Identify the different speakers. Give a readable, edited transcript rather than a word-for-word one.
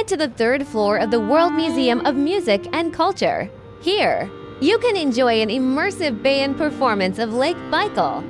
Speaker 1: head to the third floor of the World Museum of Music and Culture. Here, you can enjoy an immersive band performance of Lake Baikal,